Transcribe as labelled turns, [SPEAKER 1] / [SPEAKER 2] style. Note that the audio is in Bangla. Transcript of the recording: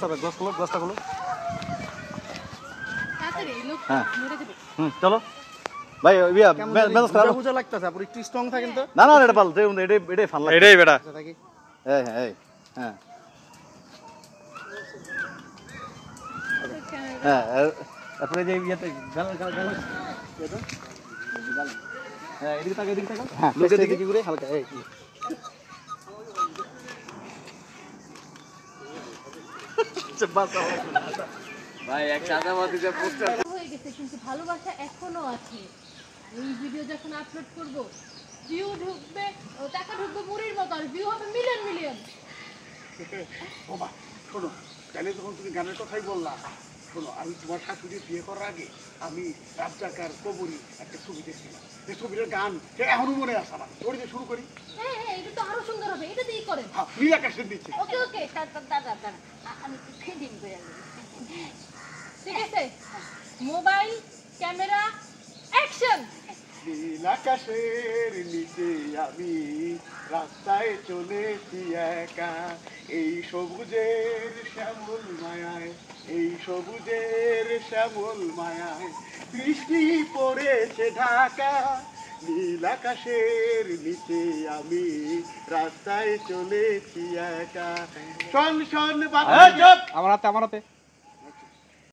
[SPEAKER 1] গোস্তা গুলো হ্যাঁ চলো ভাই ইয়া মেজাজ খারাপ
[SPEAKER 2] বুঝা লাগতেছে আপনি একটু স্ট্রং থাকেন তো
[SPEAKER 1] না না এটা পাল এটাই ফান লাগে
[SPEAKER 3] এটাই বেটা
[SPEAKER 1] হ্যাঁ হ্যাঁ হ্যাঁ হ্যাঁ তারপরে যে ইয়েতে গাল হ্যাঁ এদিকে তাকা হ্যাঁ লোকে দিকে কি করে হালকা এই
[SPEAKER 3] ভাই এক সাদাবাদী যে পোস্টার
[SPEAKER 4] হয়ে গেছে কিন্তু ভালোবাসা এখনো আছে এই ভিডিও যখন আপলোড করব ভিউ ঢুকবে টাকা ঢুকবে মুড়ির মতো আর ভিউ হবে মিলিয়ন মিলিয়ন
[SPEAKER 2] বাবা শোনো তাহলে যখন তুমি গানের কথাই বললা শোনো আমি তোমার শাশুড়ি বিয়ে করার আগে আমি রাজ্জাকার কবরী একটা ছবি দেখছিলাম এই ছবিটার গান এখনো মনে আসে আমার ওটা দিয়ে শুরু করি
[SPEAKER 4] হ্যাঁ হ্যাঁ এটা তো আরো সুন্দর হবে এটা দিয়েই করেন
[SPEAKER 2] হ্যাঁ নীল আকাশের নিচে
[SPEAKER 4] ওকে ওকে দাদা আমি ফিডিং করে ঠিক আছে মোবাইল ক্যামেরা অ্যাকশন
[SPEAKER 2] নীল আকাশের নিচে আমি রাস্তায় চলেছি একা এই সবুজের শ্যামল মায়ায় এই সবুজের শ্যামল মায়ায় বৃষ্টি পড়েছে ঢাকা নীল আকাশের নিচে আমি রাস্তায় চলেছি একা শোন শোন
[SPEAKER 3] আমার হাতে